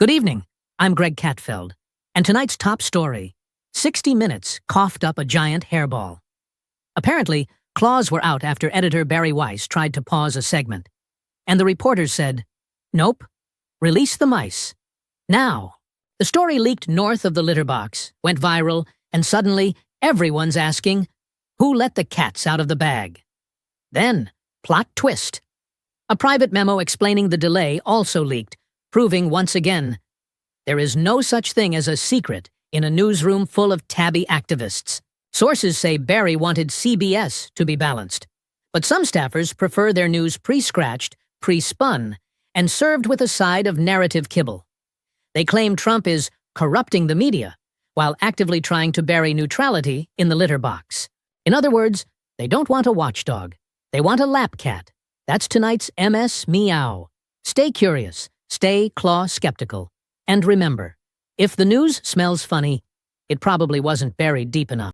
Good evening, I'm Greg Catfeld, and tonight's top story, 60 Minutes coughed up a giant hairball. Apparently, claws were out after editor Barry Weiss tried to pause a segment, and the reporters said, "Nope, release the mice. Now." The story leaked north of the litter box, went viral, and suddenly everyone's asking, who let the cats out of the bag? Then, plot twist. A private memo explaining the delay also leaked, proving once again, there is no such thing as a secret in a newsroom full of tabby activists. Sources say Barry wanted CBS to be balanced, but some staffers prefer their news pre-scratched, pre-spun, and served with a side of narrative kibble. They claim Trump is corrupting the media, while actively trying to bury neutrality in the litter box. In other words, they don't want a watchdog. They want a lap cat. That's tonight's MS Meow. Stay curious, stay claw skeptical. And remember, if the news smells funny, it probably wasn't buried deep enough.